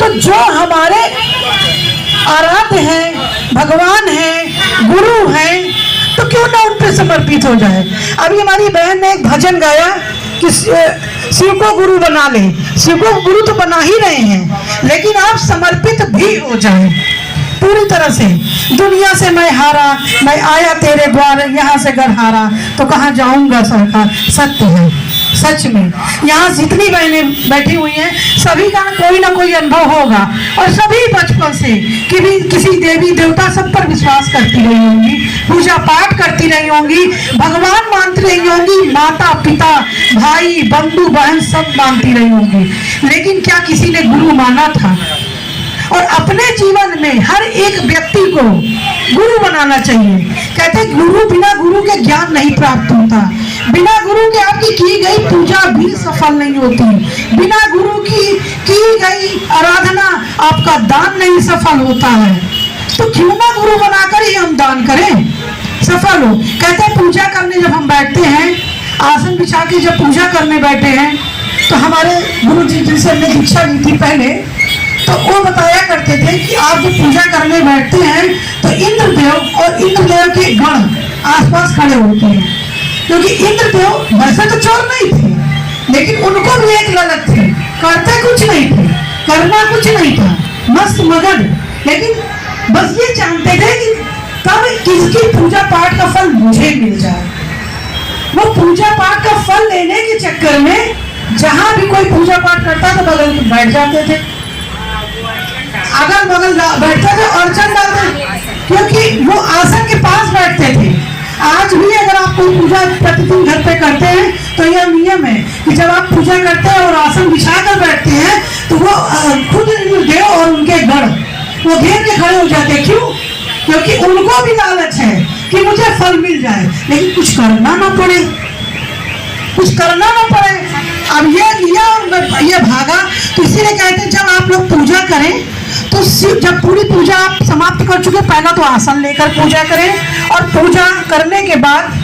तो जो हमारे आराध्य हैं, भगवान हैं, गुरु हैं, तो क्यों ना उन पे समर्पित हो जाए। अभी हमारी बहन ने एक भजन गाया कि शिव को गुरु बना ले। शिव को गुरु तो बना ही रहे हैं, लेकिन आप समर्पित भी हो जाए पूरी तरह से। दुनिया से मैं हारा, मैं आया तेरे द्वार, यहाँ से घर हारा तो कहाँ जाऊंगा सरकार। सत्य है, सच में यहाँ जितनी बहनें बैठी हुई हैं सभी का कोई ना कोई अनुभव होगा, और सभी बचपन से किसी देवी देवता सब पर विश्वास करती रही होंगी, पूजा पाठ करती रही होंगी, भगवान मानती रही होंगी, माता पिता भाई बंधु बहन सब मानती रही होंगी। लेकिन क्या किसी ने गुरु माना था? और अपने जीवन में हर एक व्यक्ति को गुरु बनाना चाहिए। कहते गुरु, बिना गुरु के ज्ञान नहीं प्राप्त होता, बिना गुरु के आपकी की गई पूजा भी सफल नहीं होती, बिना गुरु की गई आराधना आपका दान नहीं सफल होता है। तो क्यों ना गुरु बनाकर ही हम दान करें, सफल हो। कहते पूजा करने जब हम बैठते हैं, आसन बिछा के जब पूजा करने बैठे हैं, तो हमारे गुरु जी जिनसे हमने दीक्षा ली थी पहले, तो वो बताया करते थे कि आप जब पूजा करने बैठते हैं तो इंद्रदेव और इंद्रदेव के गण आसपास खड़े होते हैं, क्योंकि इंद्रदेव वैसे तो चोर नहीं थे, लेकिन उनको भी एक ललक थी, करते कुछ नहीं थे, करना कुछ नहीं था, मस्त मगन, लेकिन बस ये जानते थे कि कब किसकी पूजा पाठ का फल मुझे मिल जाए। वो पूजा पाठ का फल लेने के चक्कर में जहां भी कोई पूजा पाठ करता तो बगल में बैठ जाते थे, अगल बगल बैठते थे, अर्चन करते, क्योंकि वो आसन के पास बैठते थे। आज भी अगर आप कोई पूजा प्रतिदिन घर पे करते हैं तो यह नियम है कि जब आप पूजा करते हैं और आसन बिछा कर बैठते हैं तो वो खुद देव और उनके गण वो घेर के खड़े हो जाते हैं। क्यों? क्योंकि उनको भी लालच है कि मुझे फल मिल जाए, लेकिन कुछ करना ना पड़े, कुछ करना ना पड़े। अब ये लिया और ये भागा। तो इसीलिए कहते हैं जब आप लोग पूजा करें तो जब पूरी पूजा आप समाप्त कर चुके, पहला तो आसन लेकर पूजा करें, और पूजा करने के बाद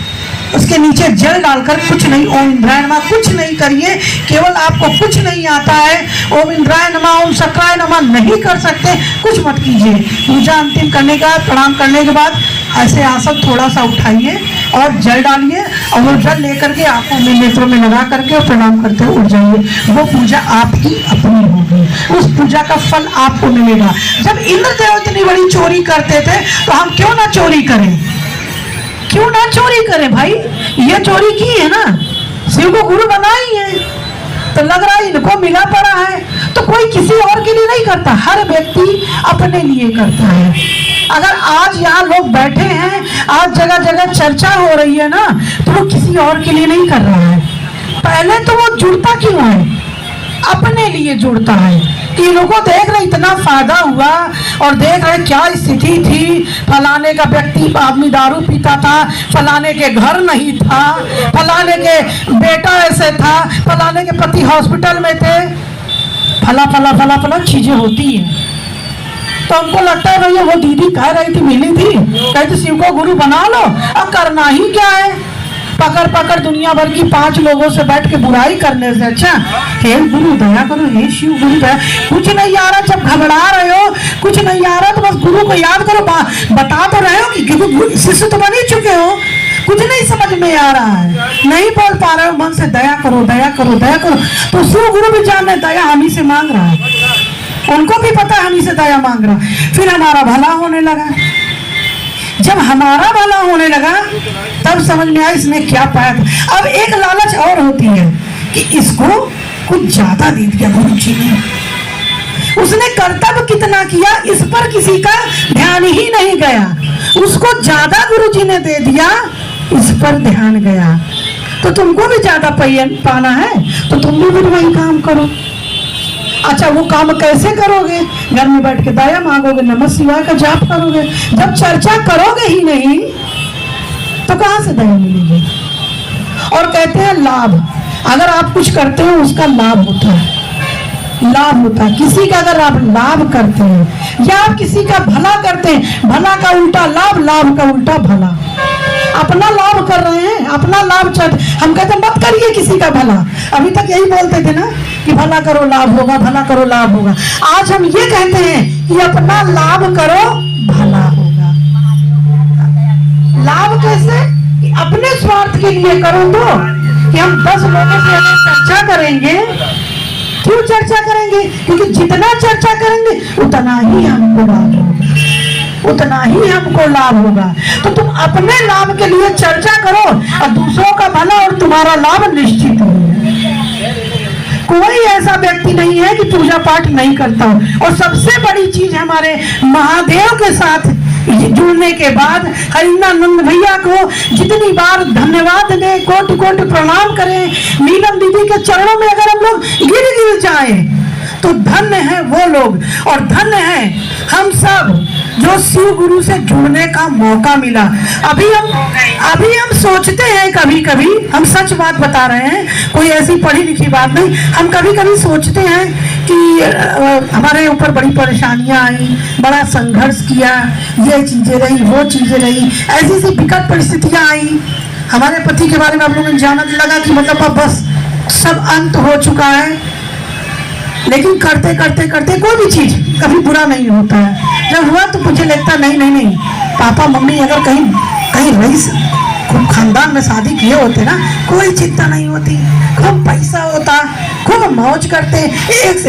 उसके नीचे जल डालकर कुछ नहीं, ओम इंद्राय नमः कुछ नहीं करिए। केवल आपको कुछ नहीं आता है, ओम इंद्राय नमः ओम शक्राय नमः नहीं कर सकते, कुछ मत कीजिए। पूजा अंतिम करने के बाद, प्रणाम करने के बाद ऐसे आसन थोड़ा सा उठाइए और जल डालिए, और वो जल लेकर के आंखों में नेत्रों में लगा करके और प्रणाम करते हुए उठ जाइए। वो पूजा आपकी अपनी होगी, उस पूजा का फल आपको मिलेगा। जब इंद्रदेव इतनी बड़ी चोरी करते थे तो हम क्यों ना चोरी करें, क्यों ना चोरी करें भाई। ये चोरी की है ना, शिव को गुरु बनाई है, तो लग रहा है इनको मिला पड़ा है। तो कोई किसी और के लिए नहीं करता, हर व्यक्ति अपने लिए करता है। अगर आज यहाँ लोग बैठे हैं, आज जगह जगह चर्चा हो रही है ना, तो वो किसी और के लिए नहीं कर रहा है। पहले तो वो जुड़ता क्यों है? अपने लिए जुड़ता है कि इन लोगों को देख रहे इतना फायदा हुआ, और देख रहे क्या स्थिति थी, फलाने का व्यक्ति आदमी दारू पीता था, फलाने के घर नहीं था, फलाने के बेटा ऐसे था, फलाने के पति हॉस्पिटल में थे, फला फला फला फला चीजें होती हैं। तो हमको लगता है भैया वो दीदी कह रही थी, मिली थी, कहती शिव को गुरु बना लो। अब करना ही क्या है, पकड़ पकड़ दुनिया भर की 5 लोगों से बैठ के बुराई करने से अच्छा हे गुरु दया करो, हे शिव गुरु दया। कुछ नहीं आ रहा, जब घबरा रहे हो, कुछ नहीं आ रहा तो बस गुरु को याद करो। बता तो रहे हो कि शिष्य तो बन ही चुके हो, कुछ नहीं समझ में आ रहा है, नहीं बोल पा रहे हो, मन से दया करो दया करो दया करो। तो शिव गुरु भी जान रहे दया हम ही से मांग रहा है, उनको भी पता है हम ही से दया मांग रहा है। फिर हमारा भला होने लगा। जब हमारा भला होने लगा तब समझ में आया इसने क्या पाया था। अब एक लालच और होती है कि इसको कुछ ज्यादा दे दिया गुरु जी ने, उसने कर्तव्य कितना किया इस पर किसी का ध्यान ही नहीं गया, उसको ज्यादा गुरु जी ने दे दिया, इस पर ध्यान गया। तो तुमको भी ज्यादा पाना है तो तुम भी वही काम करो। अच्छा वो काम कैसे करोगे? घर में बैठ के दया मांगोगे, नमः शिवाय का जाप करोगे। जब चर्चा करोगे ही नहीं तो कहां से दया मिलेगी? और कहते हैं लाभ, अगर आप कुछ करते हो उसका लाभ होता है, लाभ होता है। किसी का अगर आप लाभ करते हैं या आप किसी का भला करते हैं, भला का उल्टा लाभ, लाभ का उल्टा भला। अपना लाभ कर रहे हैं, अपना लाभ हम कहते मत करिए किसी का भला। अभी तक यही बोलते थे ना कि भला करो लाभ होगा, भला करो लाभ होगा। आज हम ये कहते हैं कि अपना लाभ करो भला होगा। लाभ कैसे? कि अपने स्वार्थ के लिए करो तो कि हम 10 लोगों से अगर चर्चा करेंगे, क्यों चर्चा करेंगे? क्योंकि जितना चर्चा करेंगे उतना ही हमको लाभ होगा, उतना ही हमको लाभ होगा। तो तुम अपने लाभ के लिए चर्चा करो और दूसरों का भला और तुम्हारा लाभ निश्चित है। कोई ऐसा व्यक्ति नहीं है कि पूजा पाठ नहीं करता हो। और सबसे बड़ी चीज हमारे महादेव के साथ जुड़ने के बाद हरिनानंद भैया को जितनी बार धन्यवाद दें, कोटि कोटि प्रणाम करें, नीलम दीदी के चरणों में अगर हम लोग गिर जाएं तो धन्य है वो लोग और धन्य है हम सब जो शिव गुरु से जुड़ने का मौका मिला। अभी हम सोचते हैं, कभी कभी हम सच बात बता रहे हैं, कोई ऐसी पढ़ी लिखी बात नहीं, हम कभी कभी सोचते हैं कि हमारे ऊपर बड़ी परेशानियां आई, बड़ा संघर्ष किया, ये चीजें रही, वो चीजें रही, ऐसी सी विकट परिस्थितियां आई। हमारे पति के बारे में आप लोगों ने जाना लगा कि मतलब अब बस सब अंत हो चुका है। लेकिन करते करते करते कोई भी चीज कभी बुरा नहीं होता है। जब हुआ तो मुझे लगता नहीं, पापा मम्मी अगर कहीं रईस खूब खानदान में शादी किए होते ना, कोई चिंता नहीं होती, खूब पैसा होता, खूब मौज करते, एक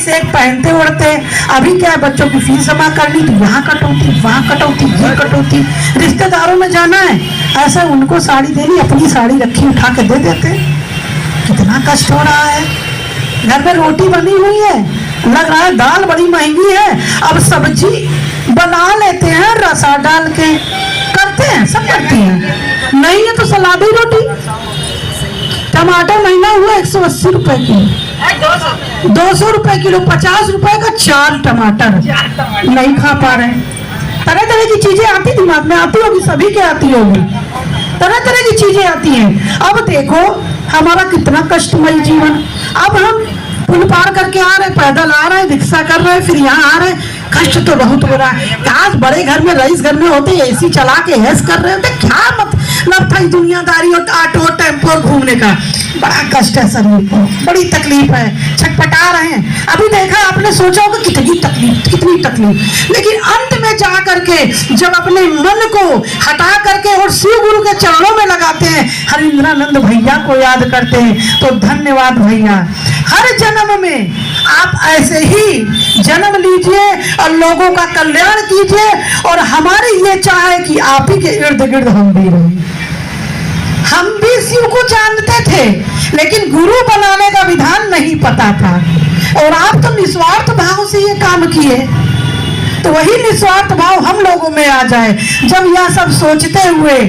से एक पहनते ओढ़ते। अभी क्या है, बच्चों की फीस जमा करनी तो यहाँ कटौती, वहाँ कटौती, ये कटौती, रिश्तेदारों में जाना है ऐसा उनको साड़ी देनी, अपनी साड़ी रखी उठा के दे देते। कितना कष्ट हो रहा है। घर में रोटी बनी हुई है, लग रहा है दाल बड़ी महंगी है, अब सब्जी बना लेते हैं रसा डाल के, करते हैं, सब करती हैं। नहीं है तो सलादी रोटी। टमाटर महंगा हुआ 180 रुपए किलो, 200 रुपए किलो, 50 रुपए का 4 टमाटर, नहीं खा पा रहे। तरह तरह की चीजें आती दिमाग में, आती होगी, सभी के आती होगी, तरह तरह की चीजें आती हैं। अब देखो हमारा कितना कष्टमयी जीवन। अब हम पुल पार करके आ रहे, पैदल आ रहे, रिक्शा कर रहे, फिर यहाँ आ रहे, कष्ट तो बहुत हो रहा है। काश बड़े घर में, रईस घर में होते, एसी चला के ऐश कर रहे होते, क्या मतलब था दुनियादारी और ऑटो टेम्पो घूमने का। बड़ा कष्ट है शरीर को, बड़ी तकलीफ है, छटपटा रहे हैं। अभी देखा आपने, सोचा होगा कितनी तकलीफ, लेकिन अंत में जा करके जब अपने मन को हटा करके और शिव गुरु के चरणों में लगाते हैं, हरिंद्रानंद भैया को याद करते हैं, तो धन्यवाद भैया। हर जन्म में आप ऐसे ही जन्म लीजिए और लोगों का कल्याण कीजिए। और हमारी ये चाह है कि आप ही के इर्द गिर्द हम भी रहें। हम भी शिव को जानते थे, लेकिन गुरु बनाने का विधान नहीं पता था। और आप तो निस्वार्थ भाव से ये काम किए, तो वही निस्वार्थ भाव हम लोगों में आ जाए। जब यह सब सोचते हुए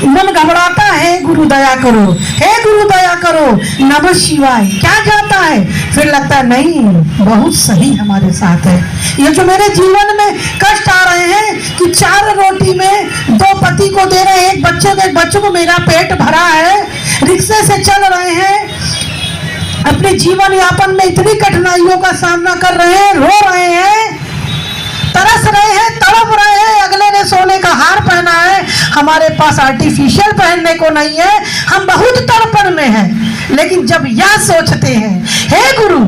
मन घबराता है, गुरु दया करो, हे गुरु दया करो, नमः शिवाय क्या जाता है, फिर लगता है नहीं, बहुत सही हमारे साथ है। ये जो मेरे जीवन में कष्ट आ रहे हैं कि 4 रोटी में 2 पति को दे रहे हैं, एक बच्चे को मेरा पेट भरा है, रिक्शे से चल रहे हैं, अपने जीवन यापन में इतनी कठिनाइयों का सामना कर रहे हैं, रो रहे हैं, तरस रहे हैं, तड़प रहे हैं। अगले ने सोने का हार पहना है, हमारे पास आर्टिफिशियल पहनने को नहीं है, हम बहुत तड़पण में हैं। लेकिन जब यह सोचते हैं, हे गुरु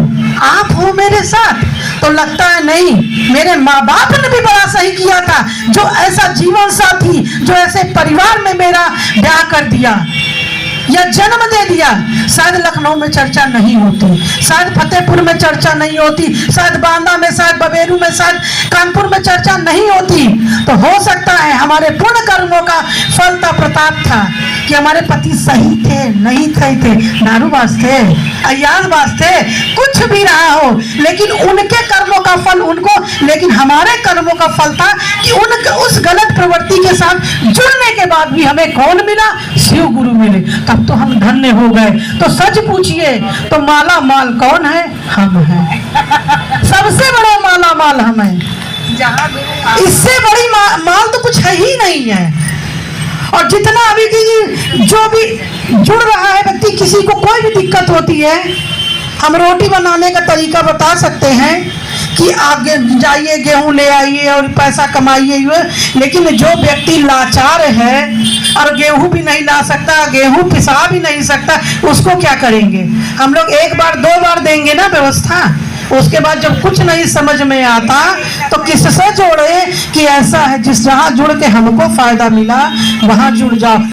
आप हो मेरे साथ, तो लगता है नहीं, मेरे माँ बाप ने भी बड़ा सही किया था, जो ऐसा जीवन साथी, जो ऐसे परिवार में मेरा ब्याह कर दिया या जन्म दे दिया। शायद लखनऊ में चर्चा नहीं होती, शायद फतेहपुर में चर्चा नहीं होती, शायद बांदा में, शायद बबेरू में, शायद कानपुर में चर्चा नहीं होती। तो हो सकता है हमारे पुण्य कर्मों का फल था, प्रताप था कि हमारे पति सही थे, नहीं सही थे, दारूबाज थे, अय्याजबाज थे, कुछ भी रहा हो, लेकिन उनके कर्मों का फल उनको, लेकिन हमारे कर्मों का फल था कि उनके उस गलत प्रवृत्ति के साथ जुड़ने के बाद भी हमें कौन मिला, शिव गुरु मिले, तब तो हम धन्य हो गए। तो सच पूछिए तो माला माल कौन है, हम हैं। सबसे बड़ा माला माल हम हैं, इससे बड़ी माल तो कुछ है ही नहीं है। और जितना अभी की जो भी जुड़ रहा है व्यक्ति, किसी को कोई भी दिक्कत होती है, हम रोटी बनाने का तरीका बता सकते हैं कि आगे जाइए, गेहूं ले आइए और पैसा कमाइए, लेकिन जो व्यक्ति लाचार है, और गेहूं भी नहीं ला सकता, गेहूं पिसा भी नहीं सकता, उसको क्या करेंगे? हम लोग एक बार दो बार देंगे ना व्यवस्था, उसके बाद जब कुछ नहीं समझ में आता तो किससे जोड़े कि ऐसा है, जिस जहां जुड़ के हमको फायदा मिला वहां जुड़ जाओ।